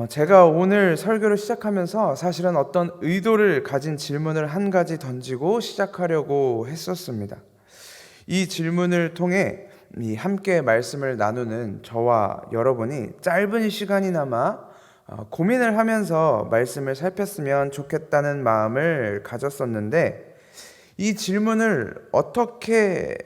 제가 오늘 설교를 시작하면서 사실은 어떤 의도를 가진 질문을 한 가지 던지고 시작하려고 했었습니다. 이 질문을 통해 함께 말씀을 나누는 저와 여러분이 짧은 시간이나마 고민을 하면서 말씀을 살폈으면 좋겠다는 마음을 가졌었는데, 이 질문을 어떻게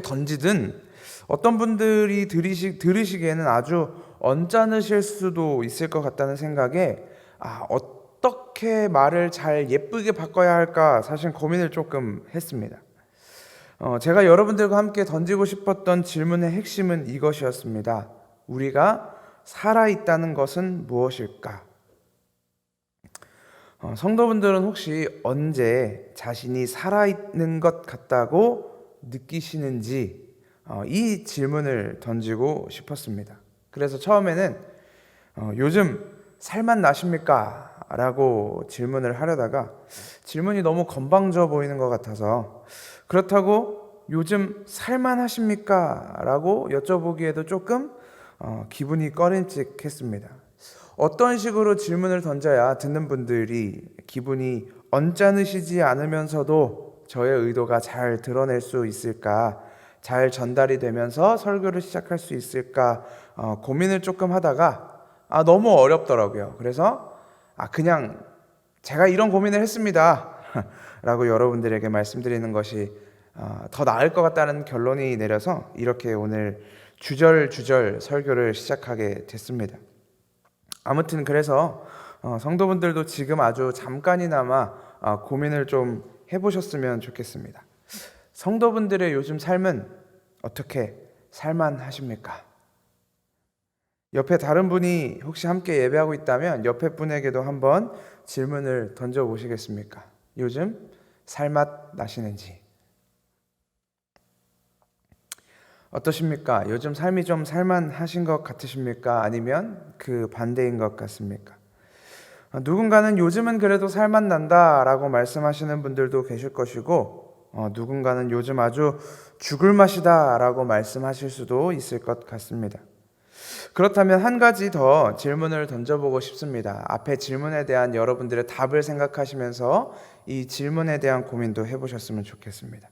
던지든 어떤 분들이 들으시기에는 아주 언짢으실 수도 있을 것 같다는 생각에 어떻게 말을 잘 예쁘게 바꿔야 할까 사실 고민을 조금 했습니다. 제가 여러분들과 함께 던지고 싶었던 질문의 핵심은 이것이었습니다. 우리가 살아있다는 것은 무엇일까? 성도분들은 혹시 언제 자신이 살아있는 것 같다고 느끼시는지 이 질문을 던지고 싶었습니다. 그래서 처음에는 요즘 살맛 나십니까? 라고 질문을 하려다가 질문이 너무 건방져 보이는 것 같아서, 그렇다고 요즘 살만하십니까? 라고 여쭤보기에도 조금 기분이 꺼림칙했습니다. 어떤 식으로 질문을 던져야 듣는 분들이 기분이 언짢으시지 않으면서도 저의 의도가 잘 드러낼 수 있을까, 잘 전달이 되면서 설교를 시작할 수 있을까 고민을 조금 하다가 너무 어렵더라고요. 그래서 그냥 제가 이런 고민을 했습니다 라고 여러분들에게 말씀드리는 것이 더 나을 것 같다는 결론이 내려서 이렇게 오늘 주절주절 설교를 시작하게 됐습니다. 아무튼 그래서 성도분들도 지금 아주 잠깐이나마 고민을 좀 해보셨으면 좋겠습니다. 성도분들의 요즘 삶은 어떻게 살만하십니까? 옆에 다른 분이 혹시 함께 예배하고 있다면 옆에 분에게도 한번 질문을 던져보시겠습니까? 요즘 살맛 나시는지. 어떠십니까? 요즘 삶이 좀 살만하신 것 같으십니까? 아니면 그 반대인 것 같습니까? 누군가는 요즘은 그래도 살맛 난다라고 말씀하시는 분들도 계실 것이고, 누군가는 요즘 아주 죽을 맛이다라고 말씀하실 수도 있을 것 같습니다. 그렇다면 한 가지 더 질문을 던져보고 싶습니다. 앞에 질문에 대한 여러분들의 답을 생각하시면서 이 질문에 대한 고민도 해보셨으면 좋겠습니다.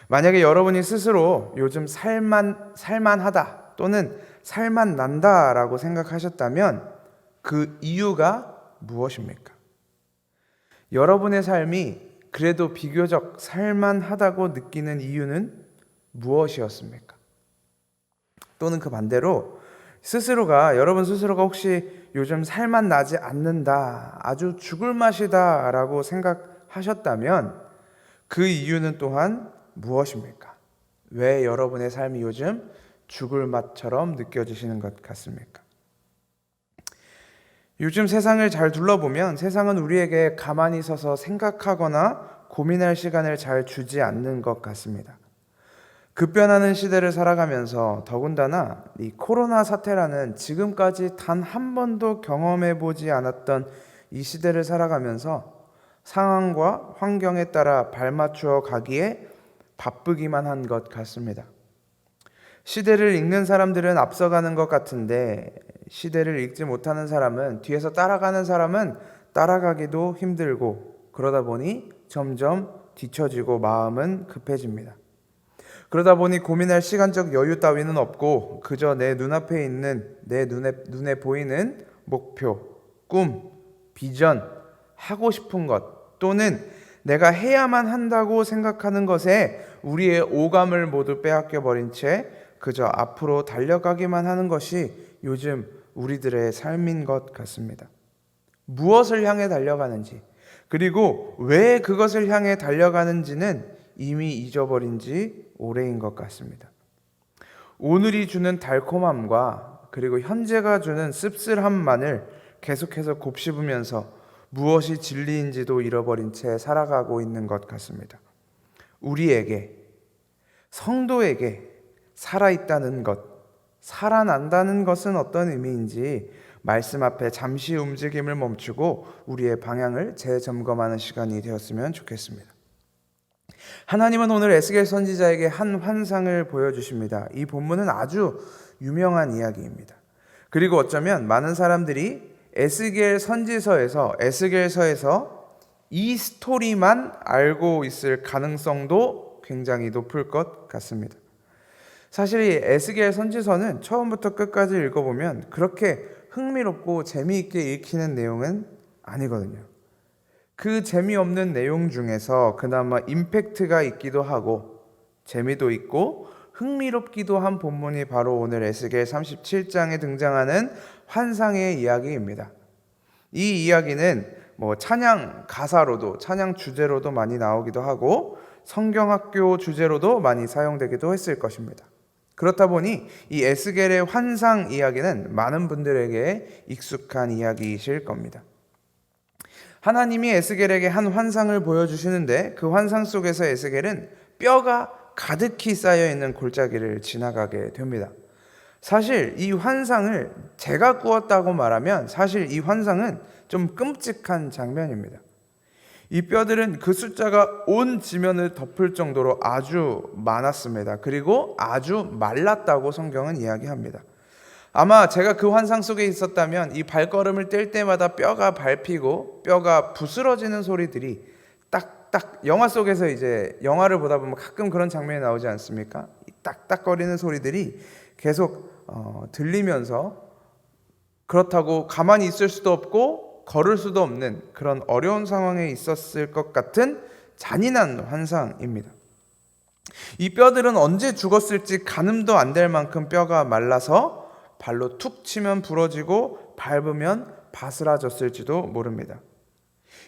만약에 여러분이 스스로 요즘 살만하다 또는 살만 난다라고 생각하셨다면 그 이유가 무엇입니까? 여러분의 삶이 그래도 비교적 살만하다고 느끼는 이유는 무엇이었습니까? 또는 그 반대로 여러분 스스로가 혹시 요즘 살만 나지 않는다, 아주 죽을 맛이다 라고 생각하셨다면 그 이유는 또한 무엇입니까? 왜 여러분의 삶이 요즘 죽을 맛처럼 느껴지시는 것 같습니까? 요즘 세상을 잘 둘러보면 세상은 우리에게 가만히 서서 생각하거나 고민할 시간을 잘 주지 않는 것 같습니다. 급변하는 시대를 살아가면서 더군다나 이 코로나 사태라는 지금까지 단 한 번도 경험해 보지 않았던 이 시대를 살아가면서 상황과 환경에 따라 발맞추어 가기에 바쁘기만 한 것 같습니다. 시대를 읽는 사람들은 앞서가는 것 같은데 시대를 읽지 못하는 사람은, 뒤에서 따라가는 사람은 따라가기도 힘들고, 그러다 보니 점점 뒤처지고 마음은 급해집니다. 그러다 보니 고민할 시간적 여유 따위는 없고 그저 내 눈앞에 있는 눈에 보이는 목표, 꿈, 비전, 하고 싶은 것 또는 내가 해야만 한다고 생각하는 것에 우리의 오감을 모두 빼앗겨 버린 채 그저 앞으로 달려가기만 하는 것이 요즘 우리들의 삶인 것 같습니다. 무엇을 향해 달려가는지, 그리고 왜 그것을 향해 달려가는지는 이미 잊어버린 지 오래인 것 같습니다. 오늘이 주는 달콤함과 그리고 현재가 주는 씁쓸함만을 계속해서 곱씹으면서 무엇이 진리인지도 잃어버린 채 살아가고 있는 것 같습니다. 우리에게, 성도에게 살아있다는 것, 살아난다는 것은 어떤 의미인지 말씀 앞에 잠시 움직임을 멈추고 우리의 방향을 재점검하는 시간이 되었으면 좋겠습니다. 하나님은 오늘 에스겔 선지자에게 한 환상을 보여주십니다. 이 본문은 아주 유명한 이야기입니다. 그리고 어쩌면 많은 사람들이 에스겔서에서 이 스토리만 알고 있을 가능성도 굉장히 높을 것 같습니다. 사실 이 에스겔 선지서는 처음부터 끝까지 읽어보면 그렇게 흥미롭고 재미있게 읽히는 내용은 아니거든요. 그 재미없는 내용 중에서 그나마 임팩트가 있기도 하고 재미도 있고 흥미롭기도 한 본문이 바로 오늘 에스겔 37장에 등장하는 환상의 이야기입니다. 이 이야기는 찬양 가사로도 찬양 주제로도 많이 나오기도 하고 성경학교 주제로도 많이 사용되기도 했을 것입니다. 그렇다 보니 이 에스겔의 환상 이야기는 많은 분들에게 익숙한 이야기이실 겁니다. 하나님이 에스겔에게 한 환상을 보여주시는데 그 환상 속에서 에스겔은 뼈가 가득히 쌓여있는 골짜기를 지나가게 됩니다. 사실 이 환상을 제가 꾸었다고 말하면 사실 이 환상은 좀 끔찍한 장면입니다. 이 뼈들은 그 숫자가 온 지면을 덮을 정도로 아주 많았습니다. 그리고 아주 말랐다고 성경은 이야기합니다. 아마 제가 그 환상 속에 있었다면 이 발걸음을 뗄 때마다 뼈가 밟히고 뼈가 부스러지는 소리들이 딱딱 영화 속에서 이제 영화를 보다 보면 가끔 그런 장면이 나오지 않습니까? 이 딱딱거리는 소리들이 계속 들리면서 그렇다고 가만히 있을 수도 없고 걸을 수도 없는 그런 어려운 상황에 있었을 것 같은 잔인한 환상입니다. 이 뼈들은 언제 죽었을지 가늠도 안 될 만큼 뼈가 말라서 발로 툭 치면 부러지고 밟으면 바스라졌을지도 모릅니다.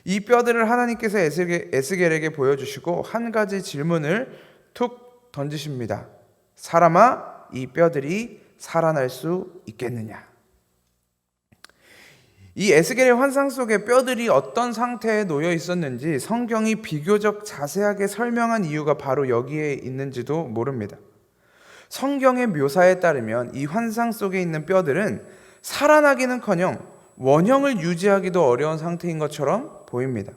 이 뼈들을 하나님께서 에스겔에게 보여주시고 한 가지 질문을 툭 던지십니다. 사람아, 이 뼈들이 살아날 수 있겠느냐? 이 에스겔의 환상 속에 뼈들이 어떤 상태에 놓여 있었는지 성경이 비교적 자세하게 설명한 이유가 바로 여기에 있는지도 모릅니다. 성경의 묘사에 따르면 이 환상 속에 있는 뼈들은 살아나기는커녕 원형을 유지하기도 어려운 상태인 것처럼 보입니다.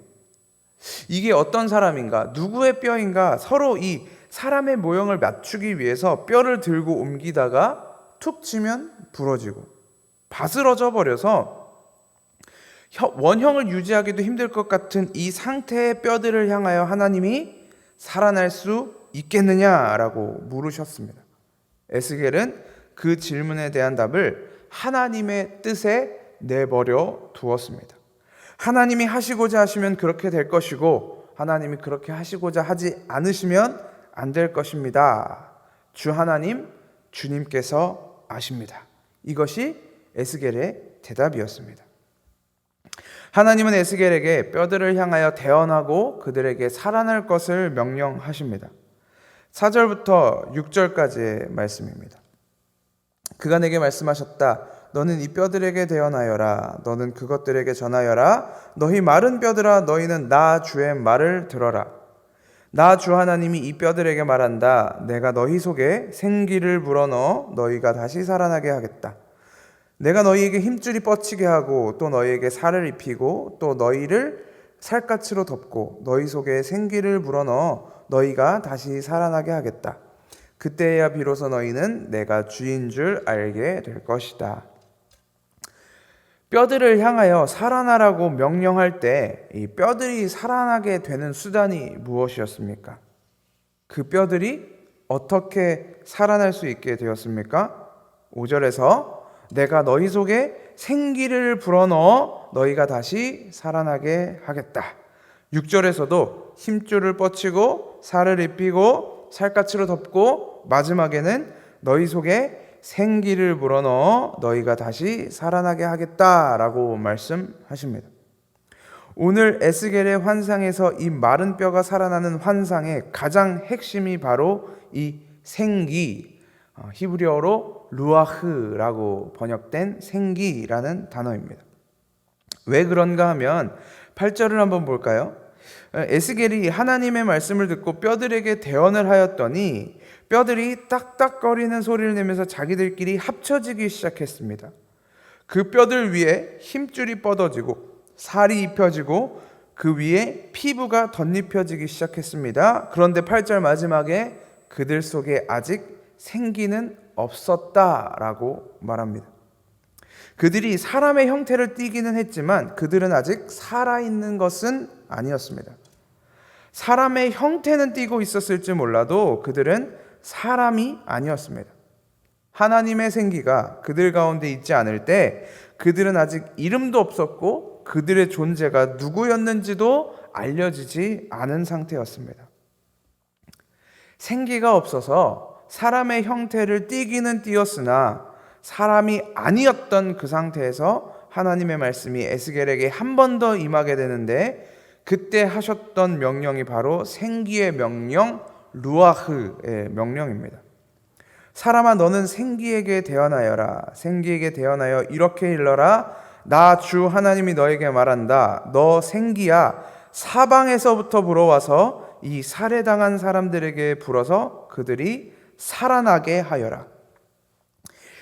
이게 어떤 사람인가, 누구의 뼈인가 서로 이 사람의 모형을 맞추기 위해서 뼈를 들고 옮기다가 툭 치면 부러지고 바스러져 버려서 원형을 유지하기도 힘들 것 같은 이 상태의 뼈들을 향하여 하나님이 살아날 수 있겠느냐라고 물으셨습니다. 에스겔은 그 질문에 대한 답을 하나님의 뜻에 내버려 두었습니다. 하나님이 하시고자 하시면 그렇게 될 것이고 하나님이 그렇게 하시고자 하지 않으시면 안 될 것입니다. 주 하나님, 주님께서 아십니다. 이것이 에스겔의 대답이었습니다. 하나님은 에스겔에게 뼈들을 향하여 대언하고 그들에게 살아날 것을 명령하십니다. 4절부터 6절까지의 말씀입니다. 그가 내게 말씀하셨다. 너는 이 뼈들에게 대언하여라. 너는 그것들에게 전하여라. 너희 마른 뼈들아, 너희는 나 주의 말을 들어라. 나 주 하나님이 이 뼈들에게 말한다. 내가 너희 속에 생기를 불어넣어 너희가 다시 살아나게 하겠다. 내가 너희에게 힘줄이 뻗치게 하고 또 너희에게 살을 입히고 또 너희를 살갗으로 덮고 너희 속에 생기를 불어넣어 너희가 다시 살아나게 하겠다. 그때야 비로소 너희는 내가 주인 줄 알게 될 것이다. 뼈들을 향하여 살아나라고 명령할 때 이 뼈들이 살아나게 되는 수단이 무엇이었습니까? 그 뼈들이 어떻게 살아날 수 있게 되었습니까? 5절에서 내가 너희 속에 생기를 불어넣어 너희가 다시 살아나게 하겠다. 6절에서도 힘줄을 뻗치고 살을 입히고 살갗으로 덮고 마지막에는 너희 속에 생기를 불어넣어 너희가 다시 살아나게 하겠다라고 말씀하십니다. 오늘 에스겔의 환상에서 이 마른 뼈가 살아나는 환상의 가장 핵심이 바로 이 생기, 히브리어로 루아흐라고 번역된 생기라는 단어입니다. 왜 그런가 하면 8절을 한번 볼까요? 에스겔이 하나님의 말씀을 듣고 뼈들에게 대언을 하였더니 뼈들이 딱딱거리는 소리를 내면서 자기들끼리 합쳐지기 시작했습니다. 그 뼈들 위에 힘줄이 뻗어지고 살이 입혀지고 그 위에 피부가 덧입혀지기 시작했습니다. 그런데 8절 마지막에 그들 속에 아직 생기는 없었다라고 말합니다. 그들이 사람의 형태를 띠기는 했지만 그들은 아직 살아있는 것은 아니었습니다. 사람의 형태는 띠고 있었을지 몰라도 그들은 사람이 아니었습니다. 하나님의 생기가 그들 가운데 있지 않을 때 그들은 아직 이름도 없었고 그들의 존재가 누구였는지도 알려지지 않은 상태였습니다. 생기가 없어서 사람의 형태를 띠기는 띠었으나 사람이 아니었던 그 상태에서 하나님의 말씀이 에스겔에게 한 번 더 임하게 되는데 그때 하셨던 명령이 바로 생기의 명령, 루아흐의 명령입니다. 사람아 너는 생기에게 대언하여라. 생기에게 대언하여 이렇게 일러라. 나 주 하나님이 너에게 말한다. 너 생기야 사방에서부터 불어와서 이 살해당한 사람들에게 불어서 그들이 살아나게 하여라.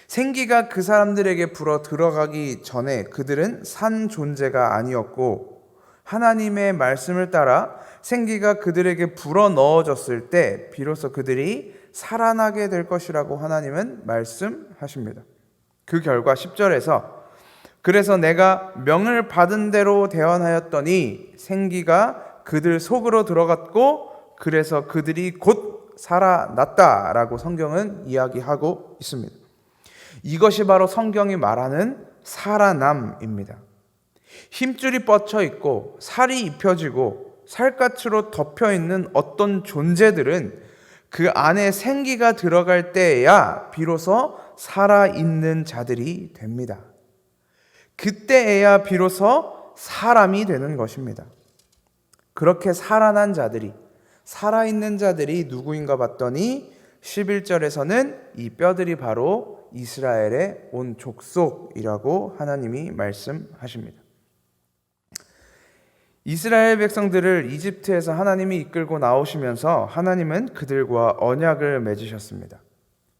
생기가 그 사람들에게 불어 들어가기 전에 그들은 산 존재가 아니었고 하나님의 말씀을 따라 생기가 그들에게 불어 넣어졌을 때 비로소 그들이 살아나게 될 것이라고 하나님은 말씀하십니다. 그 결과 10절에서 그래서 내가 명을 받은 대로 대언하였더니 생기가 그들 속으로 들어갔고 그래서 그들이 곧 살아났다라고 성경은 이야기하고 있습니다. 이것이 바로 성경이 말하는 살아남입니다. 힘줄이 뻗쳐 있고 살이 입혀지고 살갗으로 덮여 있는 어떤 존재들은 그 안에 생기가 들어갈 때에야 비로소 살아있는 자들이 됩니다. 그때에야 비로소 사람이 되는 것입니다. 그렇게 살아난 자들이, 살아있는 자들이 누구인가 봤더니 11절에서는 이 뼈들이 바로 이스라엘의 온 족속이라고 하나님이 말씀하십니다. 이스라엘 백성들을 이집트에서 하나님이 이끌고 나오시면서 하나님은 그들과 언약을 맺으셨습니다.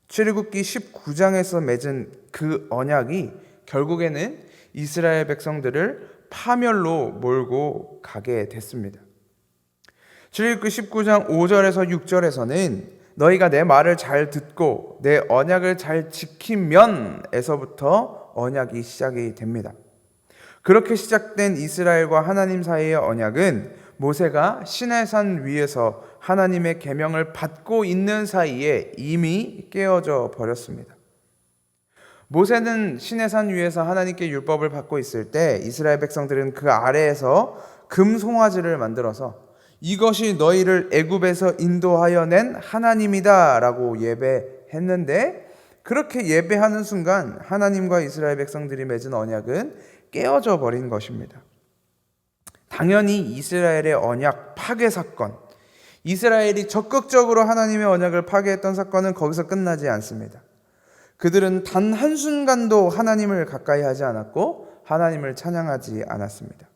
출애굽기 19장에서 맺은 그 언약이 결국에는 이스라엘 백성들을 파멸로 몰고 가게 됐습니다. 출애굽기 19장 5절에서 6절에서는 너희가 내 말을 잘 듣고 내 언약을 잘 지키면에서부터 언약이 시작이 됩니다. 그렇게 시작된 이스라엘과 하나님 사이의 언약은 모세가 시내산 위에서 하나님의 계명을 받고 있는 사이에 이미 깨어져 버렸습니다. 모세는 시내산 위에서 하나님께 율법을 받고 있을 때 이스라엘 백성들은 그 아래에서 금 송아지를 만들어서 이것이 너희를 애굽에서 인도하여 낸 하나님이다 라고 예배했는데 그렇게 예배하는 순간 하나님과 이스라엘 백성들이 맺은 언약은 깨어져 버린 것입니다. 당연히 이스라엘의 언약 파괴 사건, 이스라엘이 적극적으로 하나님의 언약을 파괴했던 사건은 거기서 끝나지 않습니다. 그들은 단 한순간도 하나님을 가까이 하지 않았고 하나님을 찬양하지 않았습니다.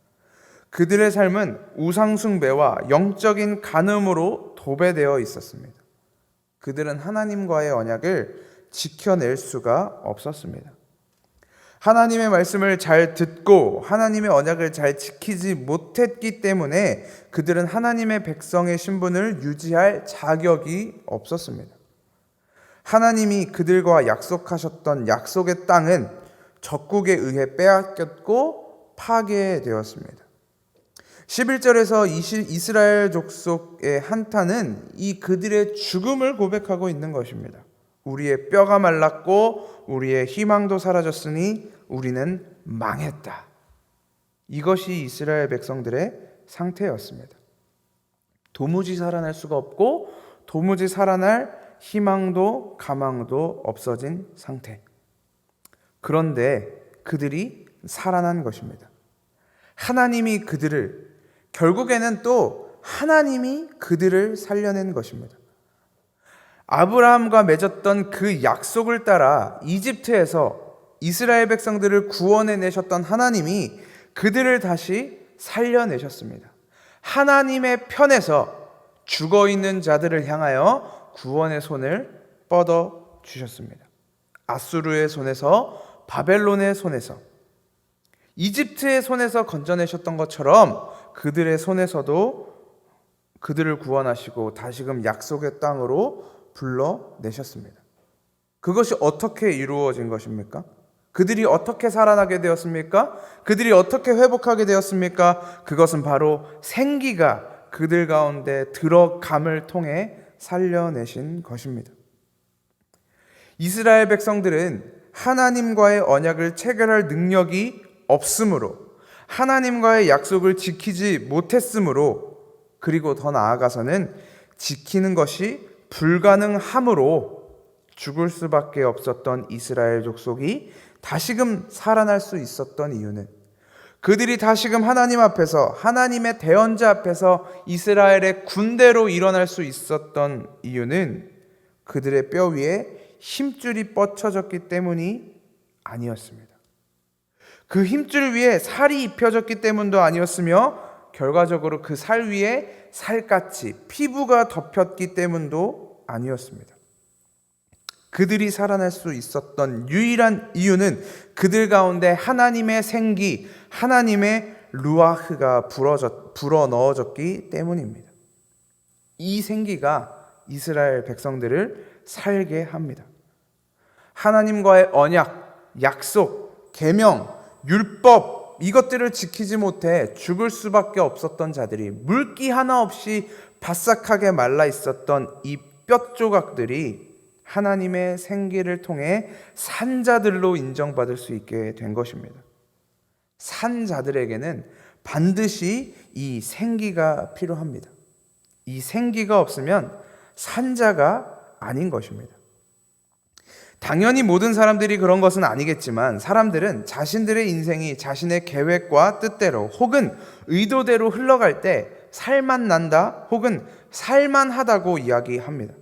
그들의 삶은 우상숭배와 영적인 간음으로 도배되어 있었습니다. 그들은 하나님과의 언약을 지켜낼 수가 없었습니다. 하나님의 말씀을 잘 듣고 하나님의 언약을 잘 지키지 못했기 때문에 그들은 하나님의 백성의 신분을 유지할 자격이 없었습니다. 하나님이 그들과 약속하셨던 약속의 땅은 적국에 의해 빼앗겼고 파괴되었습니다. 11절에서 이스라엘 족속의 한탄은 이 그들의 죽음을 고백하고 있는 것입니다. 우리의 뼈가 말랐고 우리의 희망도 사라졌으니 우리는 망했다. 이것이 이스라엘 백성들의 상태였습니다. 도무지 살아날 수가 없고 도무지 살아날 희망도 가망도 없어진 상태. 그런데 그들이 살아난 것입니다. 하나님이 그들을, 결국에는 또 하나님이 그들을 살려낸 것입니다. 아브라함과 맺었던 그 약속을 따라 이집트에서 이스라엘 백성들을 구원해내셨던 하나님이 그들을 다시 살려내셨습니다. 하나님의 편에서 죽어있는 자들을 향하여 구원의 손을 뻗어 주셨습니다. 아수르의 손에서, 바벨론의 손에서, 이집트의 손에서 건져내셨던 것처럼 그들의 손에서도 그들을 구원하시고 다시금 약속의 땅으로 불러내셨습니다. 그것이 어떻게 이루어진 것입니까? 그들이 어떻게 살아나게 되었습니까? 그들이 어떻게 회복하게 되었습니까? 그것은 바로 생기가 그들 가운데 들어감을 통해 살려내신 것입니다. 이스라엘 백성들은 하나님과의 언약을 체결할 능력이 없으므로, 하나님과의 약속을 지키지 못했으므로, 그리고 더 나아가서는 지키는 것이 불가능함으로 죽을 수밖에 없었던 이스라엘 족속이 다시금 살아날 수 있었던 이유는, 그들이 다시금 하나님 앞에서, 하나님의 대언자 앞에서 이스라엘의 군대로 일어날 수 있었던 이유는 그들의 뼈 위에 힘줄이 뻗쳐졌기 때문이 아니었습니다. 그 힘줄 위에 살이 입혀졌기 때문도 아니었으며, 결과적으로 그 살 위에 살갗이, 피부가 덮였기 때문도 아니었습니다. 그들이 살아날 수 있었던 유일한 이유는 그들 가운데 하나님의 생기, 하나님의 루아흐가 불어 넣어졌기 때문입니다. 이 생기가 이스라엘 백성들을 살게 합니다. 하나님과의 언약, 약속, 계명, 율법, 이것들을 지키지 못해 죽을 수밖에 없었던 자들이, 물기 하나 없이 바싹하게 말라 있었던 이 뼈 조각들이 하나님의 생기를 통해 산 자들로 인정받을 수 있게 된 것입니다. 산 자들에게는 반드시 이 생기가 필요합니다. 이 생기가 없으면 산 자가 아닌 것입니다. 당연히 모든 사람들이 그런 것은 아니겠지만, 사람들은 자신들의 인생이 자신의 계획과 뜻대로 혹은 의도대로 흘러갈 때 살만난다 혹은 살만하다고 이야기합니다.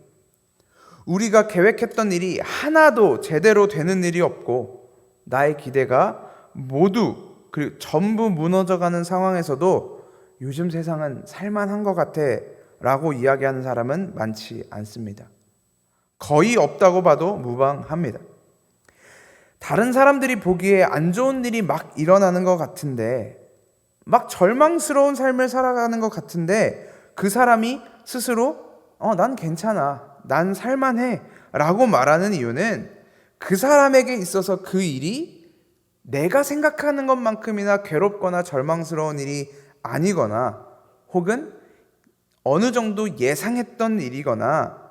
우리가 계획했던 일이 하나도 제대로 되는 일이 없고, 나의 기대가 모두 그리고 전부 무너져가는 상황에서도 요즘 세상은 살만한 것 같아 라고 이야기하는 사람은 많지 않습니다. 거의 없다고 봐도 무방합니다. 다른 사람들이 보기에 안 좋은 일이 막 일어나는 것 같은데, 막 절망스러운 삶을 살아가는 것 같은데, 그 사람이 스스로 난 괜찮아, 난 살만해 라고 말하는 이유는, 그 사람에게 있어서 그 일이 내가 생각하는 것만큼이나 괴롭거나 절망스러운 일이 아니거나, 혹은 어느 정도 예상했던 일이거나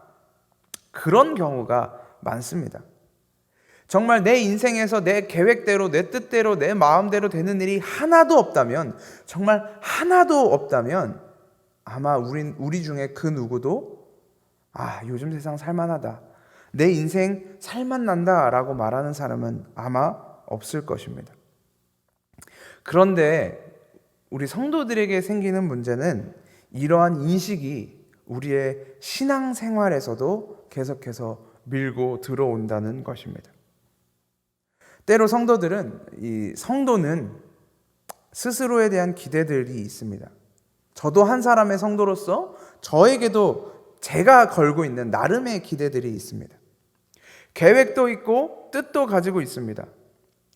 그런 경우가 많습니다. 정말 내 인생에서 내 계획대로, 내 뜻대로, 내 마음대로 되는 일이 하나도 없다면, 정말 하나도 없다면, 아마 우리 중에 그 누구도 요즘 세상 살만하다, 내 인생 살만난다 라고 말하는 사람은 아마 없을 것입니다. 그런데 우리 성도들에게 생기는 문제는, 이러한 인식이 우리의 신앙생활에서도 계속해서 밀고 들어온다는 것입니다. 때로 성도는 스스로에 대한 기대들이 있습니다. 저도 한 사람의 성도로서 저에게도 제가 걸고 있는 나름의 기대들이 있습니다. 계획도 있고 뜻도 가지고 있습니다.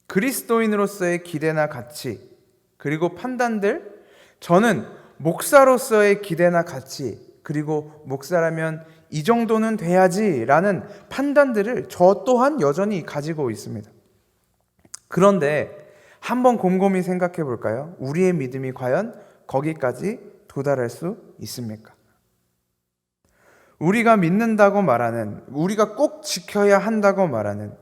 그리스도인으로서의 기대나 가치, 그리고 판단들, 저는 목사로서의 기대나 가치, 그리고 목사라면 이 정도는 돼야지 라는 판단들을 저 또한 여전히 가지고 있습니다. 그런데 한번 곰곰이 생각해 볼까요? 우리의 믿음이 과연 거기까지 도달할 수 있습니까? 우리가 믿는다고 말하는, 우리가 꼭 지켜야 한다고 말하는,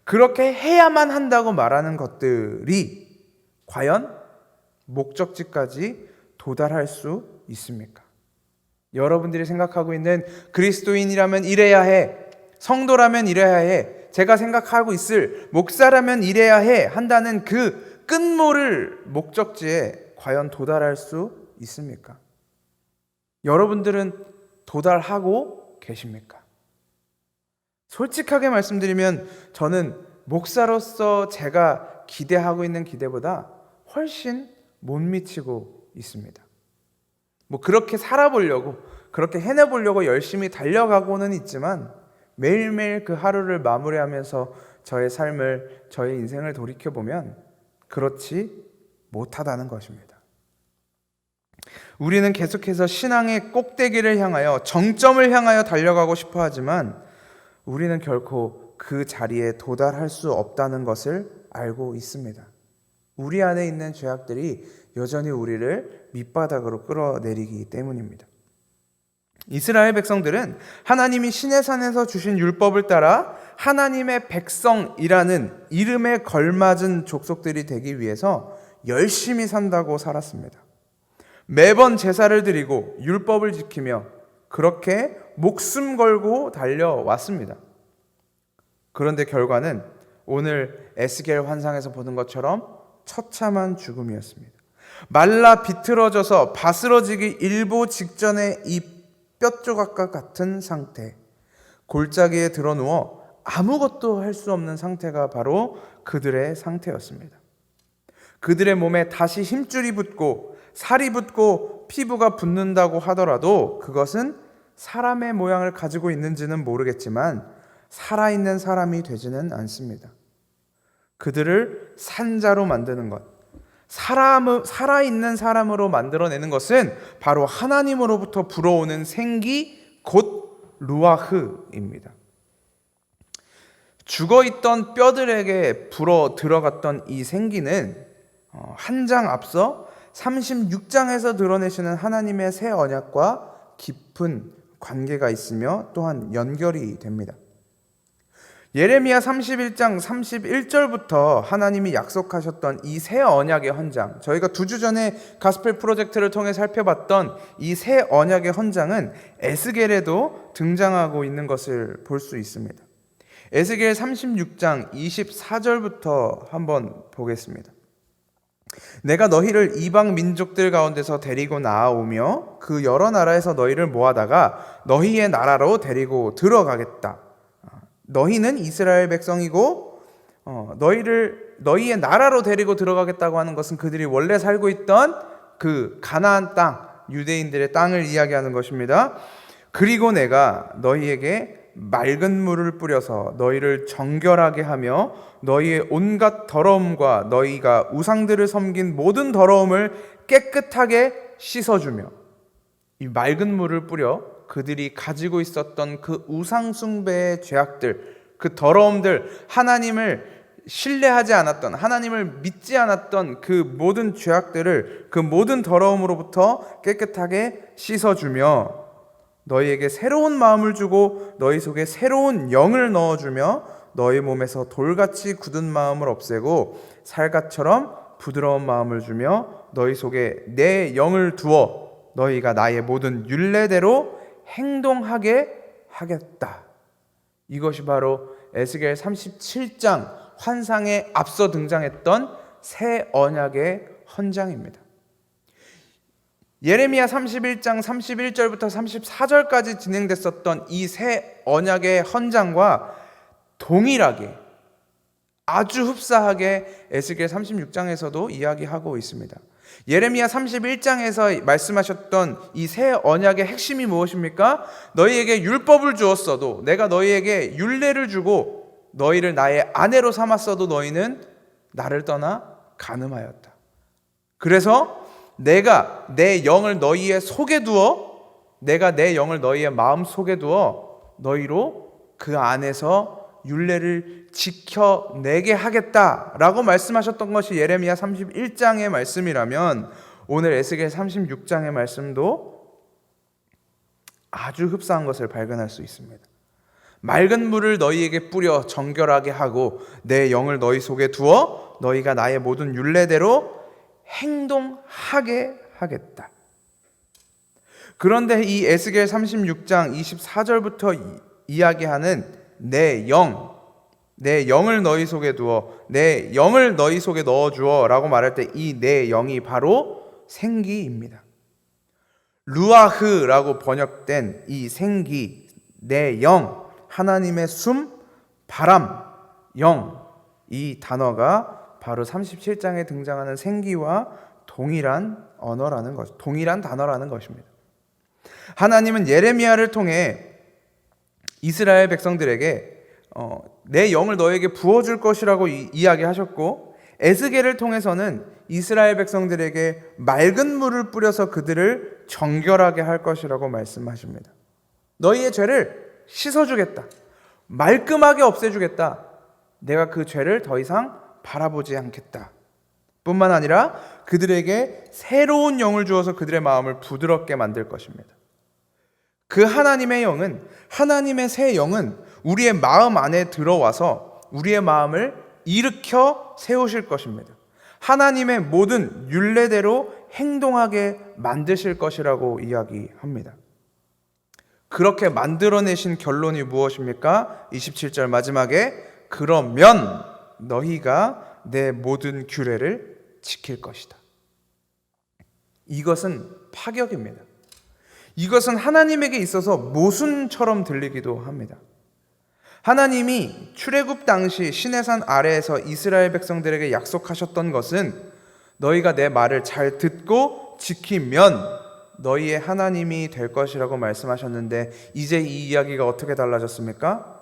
그렇게 해야만 한다고 말하는 것들이 과연 목적지까지 도달할 수 있습니까? 여러분들이 생각하고 있는 그리스도인이라면 이래야 해, 성도라면 이래야 해, 제가 생각하고 있을 목사라면 이래야 해 한다는 그 끝모를 목적지에 과연 도달할 수 있습니까? 여러분들은 도달하고 계십니까? 솔직하게 말씀드리면 저는 목사로서 제가 기대하고 있는 기대보다 훨씬 못 미치고 있습니다. 그렇게 살아보려고, 그렇게 해내보려고 열심히 달려가고는 있지만, 매일매일 그 하루를 마무리하면서 저의 삶을, 저의 인생을 돌이켜보면 그렇지 못하다는 것입니다. 우리는 계속해서 신앙의 꼭대기를 향하여, 정점을 향하여 달려가고 싶어 하지만 우리는 결코 그 자리에 도달할 수 없다는 것을 알고 있습니다. 우리 안에 있는 죄악들이 여전히 우리를 밑바닥으로 끌어내리기 때문입니다. 이스라엘 백성들은 하나님이 시내산에서 주신 율법을 따라 하나님의 백성이라는 이름에 걸맞은 족속들이 되기 위해서 열심히 산다고 살았습니다. 매번 제사를 드리고 율법을 지키며 그렇게 목숨 걸고 달려왔습니다. 그런데 결과는 오늘 에스겔 환상에서 보는 것처럼 처참한 죽음이었습니다. 말라 비틀어져서 바스러지기 일보 직전의 이 뼈조각과 같은 상태, 골짜기에 드러누워 아무것도 할 수 없는 상태가 바로 그들의 상태였습니다. 그들의 몸에 다시 힘줄이 붙고 살이 붙고 피부가 붙는다고 하더라도 그것은 사람의 모양을 가지고 있는지는 모르겠지만 살아있는 사람이 되지는 않습니다. 그들을 산자로 만드는 것, 살아있는 사람으로 만들어내는 것은 바로 하나님으로부터 불어오는 생기, 곧 루아흐입니다. 죽어있던 뼈들에게 불어 들어갔던 이 생기는 한 장 앞서 36장에서 드러내시는 하나님의 새 언약과 깊은 관계가 있으며 또한 연결이 됩니다. 예레미야 31장 31절부터 하나님이 약속하셨던 이 새 언약의 헌장, 저희가 2주 전에 가스펠 프로젝트를 통해 살펴봤던 이 새 언약의 헌장은 에스겔에도 등장하고 있는 것을 볼 수 있습니다. 에스겔 36장 24절부터 한번 보겠습니다. 내가 너희를 이방 민족들 가운데서 데리고 나아오며 그 여러 나라에서 너희를 모아다가 너희의 나라로 데리고 들어가겠다. 너희는 이스라엘 백성이고 너희의 나라로 데리고 들어가겠다고 하는 것은 그들이 원래 살고 있던 그 가나안 땅, 유대인들의 땅을 이야기하는 것입니다. 그리고 내가 너희에게 맑은 물을 뿌려서 너희를 정결하게 하며 너희의 온갖 더러움과 너희가 우상들을 섬긴 모든 더러움을 깨끗하게 씻어주며, 이 맑은 물을 뿌려 그들이 가지고 있었던 그 우상 숭배의 죄악들, 그 더러움들, 하나님을 신뢰하지 않았던, 하나님을 믿지 않았던 그 모든 죄악들을, 그 모든 더러움으로부터 깨끗하게 씻어주며 너희에게 새로운 마음을 주고 너희 속에 새로운 영을 넣어주며 너희 몸에서 돌같이 굳은 마음을 없애고 살갗처럼 부드러운 마음을 주며 너희 속에 내 영을 두어 너희가 나의 모든 율례대로 행동하게 하겠다. 이것이 바로 에스겔 37장 환상에 앞서 등장했던 새 언약의 헌장입니다. 예레미야 31장 31절부터 34절까지 진행됐었던 이 새 언약의 헌장과 동일하게, 아주 흡사하게 에스겔 36장에서도 이야기하고 있습니다. 예레미야 31장에서 말씀하셨던 이 새 언약의 핵심이 무엇입니까? 너희에게 율법을 주었어도, 내가 너희에게 율례를 주고 너희를 나의 아내로 삼았어도 너희는 나를 떠나 간음하였다. 그래서 내가 내 영을 너희의 속에 두어, 내가 내 영을 너희의 마음 속에 두어 너희로 그 안에서 율례를 지켜내게 하겠다라고 말씀하셨던 것이 예레미야 31장의 말씀이라면 오늘 에스겔 36장의 말씀도 아주 흡사한 것을 발견할 수 있습니다. 맑은 물을 너희에게 뿌려 정결하게 하고 내 영을 너희 속에 두어 너희가 나의 모든 율례대로 행동하게 하겠다. 그런데 이 에스겔 36장 24절부터 이야기하는 내 영을 너희 속에 두어 내 영을 너희 속에 넣어주어 라고 말할 때 이 내 영이 바로 생기입니다. 루아흐라고 번역된 이 생기, 내 영, 하나님의 숨, 바람, 영, 이 단어가 바로 37장에 등장하는 생기와 동일한 언어라는 것, 동일한 단어라는 것입니다. 하나님은 예레미야를 통해 이스라엘 백성들에게 내 영을 너에게 부어줄 것이라고 이야기하셨고, 에스겔을 통해서는 이스라엘 백성들에게 맑은 물을 뿌려서 그들을 정결하게 할 것이라고 말씀하십니다. 너희의 죄를 씻어주겠다. 말끔하게 없애주겠다. 내가 그 죄를 더 이상 바라보지 않겠다. 뿐만 아니라 그들에게 새로운 영을 주어서 그들의 마음을 부드럽게 만들 것입니다. 그 하나님의 영은, 하나님의 새 영은 우리의 마음 안에 들어와서 우리의 마음을 일으켜 세우실 것입니다. 하나님의 모든 율례대로 행동하게 만드실 것이라고 이야기합니다. 그렇게 만들어내신 결론이 무엇입니까? 27절 마지막에 그러면 너희가 내 모든 규례를 지킬 것이다. 이것은 파격입니다. 이것은 하나님에게 있어서 모순처럼 들리기도 합니다. 하나님이 출애굽 당시 시내산 아래에서 이스라엘 백성들에게 약속하셨던 것은 너희가 내 말을 잘 듣고 지키면 너희의 하나님이 될 것이라고 말씀하셨는데 이제 이 이야기가 어떻게 달라졌습니까?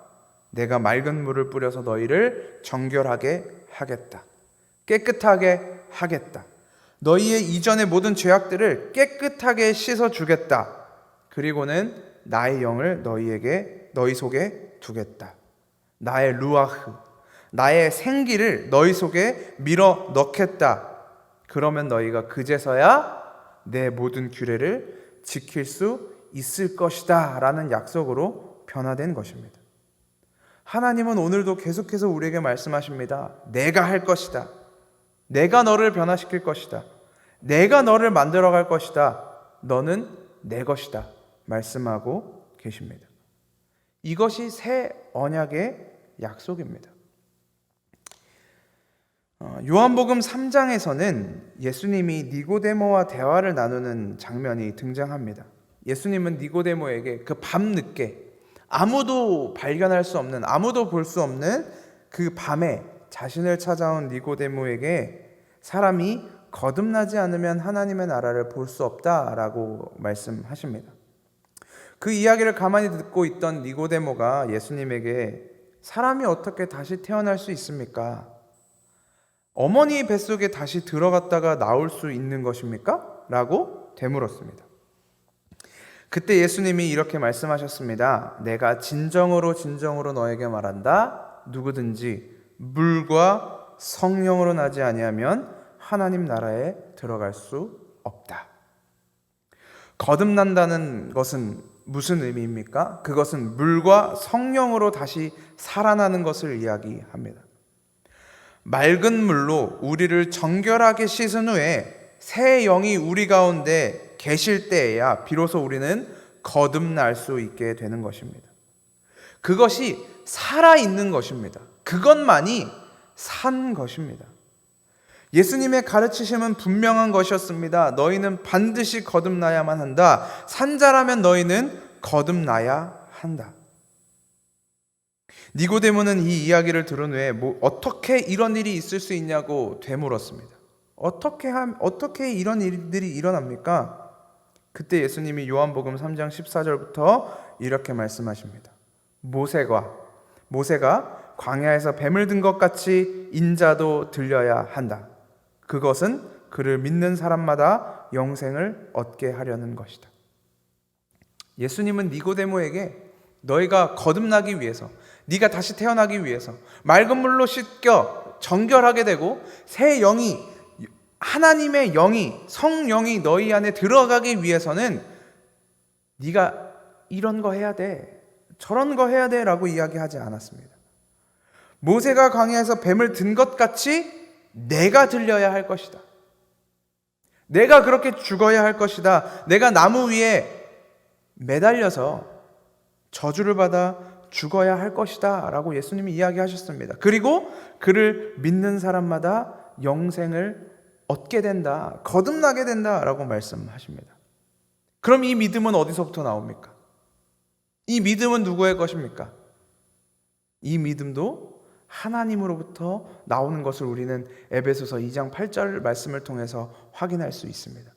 내가 맑은 물을 뿌려서 너희를 정결하게 하겠다. 깨끗하게 하겠다. 너희의 이전의 모든 죄악들을 깨끗하게 씻어주겠다. 그리고는 나의 영을 너희 속에 두겠다. 나의 루아흐, 나의 생기를 너희 속에 밀어 넣겠다. 그러면 너희가 그제서야 내 모든 규례를 지킬 수 있을 것이다 라는 약속으로 변화된 것입니다. 하나님은 오늘도 계속해서 우리에게 말씀하십니다. 내가 할 것이다. 내가 너를 변화시킬 것이다. 내가 너를 만들어갈 것이다. 너는 내 것이다. 말씀하고 계십니다. 이것이 새 언약의 약속입니다. 요한복음 3장에서는 예수님이 니고데모와 대화를 나누는 장면이 등장합니다. 예수님은 니고데모에게 그 밤늦게 아무도 발견할 수 없는, 아무도 볼 수 없는 그 밤에 자신을 찾아온 니고데모에게 사람이 거듭나지 않으면 하나님의 나라를 볼 수 없다라고 말씀하십니다. 그 이야기를 가만히 듣고 있던 니고데모가 예수님에게 사람이 어떻게 다시 태어날 수 있습니까? 어머니 뱃속에 다시 들어갔다가 나올 수 있는 것입니까? 라고 되물었습니다. 그때 예수님이 이렇게 말씀하셨습니다. 내가 진정으로 너에게 말한다. 누구든지 물과 성령으로 나지 아니하면 하나님 나라에 들어갈 수 없다. 거듭난다는 것은 무슨 의미입니까? 그것은 물과 성령으로 다시 살아나는 것을 이야기합니다. 맑은 물로 우리를 정결하게 씻은 후에 새 영이 우리 가운데 계실 때에야 비로소 우리는 거듭날 수 있게 되는 것입니다. 그것이 살아있는 것입니다. 그것만이 산 것입니다. 예수님의 가르치심은 분명한 것이었습니다. 너희는 반드시 거듭나야만 한다. 산자라면 너희는 거듭나야 한다. 니고데모는 이 이야기를 들은 후에 어떻게 이런 일이 있을 수 있냐고 되물었습니다. 어떻게 이런 일들이 일어납니까? 그때 예수님이 요한복음 3장 14절부터 이렇게 말씀하십니다. 모세가 광야에서 뱀을 든 것 같이 인자도 들려야 한다. 그것은 그를 믿는 사람마다 영생을 얻게 하려는 것이다. 예수님은 니고데모에게 너희가 거듭나기 위해서, 네가 다시 태어나기 위해서 맑은 물로 씻겨 정결하게 되고 새 영이, 하나님의 영이, 성령이 너희 안에 들어가기 위해서는 네가 이런 거 해야 돼, 저런 거 해야 돼 라고 이야기하지 않았습니다. 모세가 광야에서 뱀을 든 것 같이 내가 들려야 할 것이다. 내가 그렇게 죽어야 할 것이다. 내가 나무 위에 매달려서 저주를 받아 죽어야 할 것이다 라고 예수님이 이야기하셨습니다. 그리고 그를 믿는 사람마다 영생을 얻게 된다, 거듭나게 된다 라고 말씀하십니다. 그럼 이 믿음은 어디서부터 나옵니까? 이 믿음은 누구의 것입니까? 이 믿음도 하나님으로부터 나오는 것을 우리는 에베소서 2장 8절 말씀을 통해서 확인할 수 있습니다.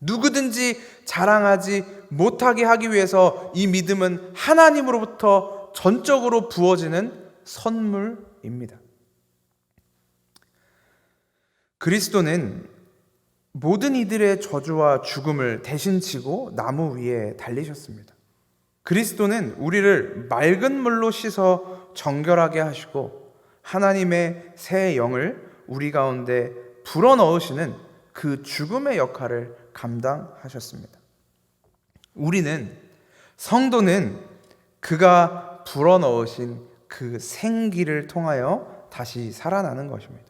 누구든지 자랑하지 못하게 하기 위해서 이 믿음은 하나님으로부터 전적으로 부어지는 선물입니다. 그리스도는 모든 이들의 저주와 죽음을 대신 지고 나무 위에 달리셨습니다. 그리스도는 우리를 맑은 물로 씻어 정결하게 하시고 하나님의 새 영을 우리 가운데 불어넣으시는 그 죽음의 역할을 감당하셨습니다. 성도는 그가 불어넣으신 그 생기를 통하여 다시 살아나는 것입니다.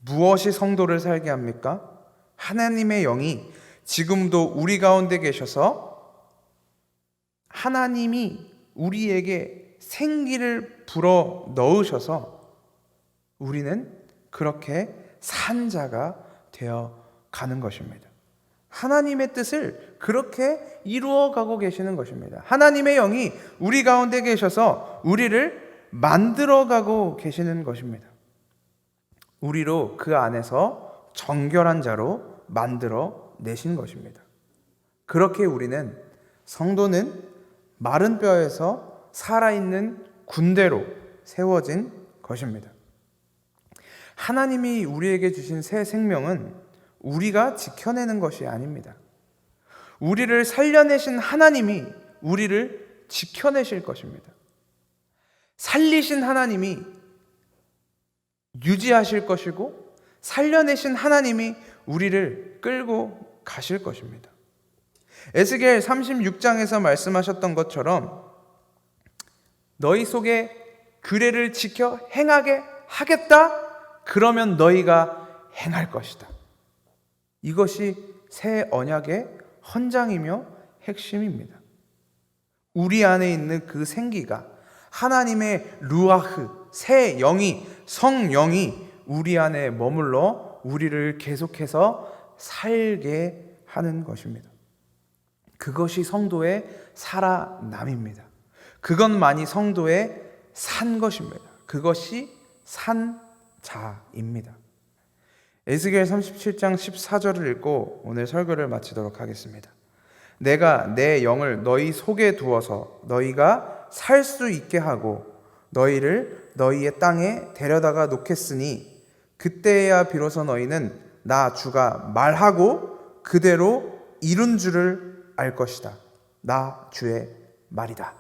무엇이 성도를 살게 합니까? 하나님의 영이 지금도 우리 가운데 계셔서 하나님이 우리에게 생기를 불어 넣으셔서 우리는 그렇게 산 자가 되어 가는 것입니다. 하나님의 뜻을 그렇게 이루어가고 계시는 것입니다. 하나님의 영이 우리 가운데 계셔서 우리를 만들어가고 계시는 것입니다. 우리로 그 안에서 정결한 자로 만들어 내신 것입니다. 그렇게 성도는 마른 뼈에서 살아있는 군대로 세워진 것입니다. 하나님이 우리에게 주신 새 생명은 우리가 지켜내는 것이 아닙니다. 우리를 살려내신 하나님이 우리를 지켜내실 것입니다. 살리신 하나님이 유지하실 것이고 살려내신 하나님이 우리를 끌고 가실 것입니다. 에스겔 36장에서 말씀하셨던 것처럼 너희 속에 규례를 지켜 행하게 하겠다. 그러면 너희가 행할 것이다. 이것이 새 언약의 헌장이며 핵심입니다. 우리 안에 있는 그 생기가 하나님의 루아흐, 새 영이, 성령이 우리 안에 머물러 우리를 계속해서 살게 하는 것입니다. 그것이 성도의 살아남입니다. 그것만이 성도의 산 것입니다. 그것이 산 자입니다. 에스겔 37장 14절을 읽고 오늘 설교를 마치도록 하겠습니다. 내가 내 영을 너희 속에 두어서 너희가 살 수 있게 하고 너희를 너희의 땅에 데려다가 놓겠으니 그때야 비로소 너희는 나 주가 말하고 그대로 이룬 줄을 알 것이다. 나 주의 말이다.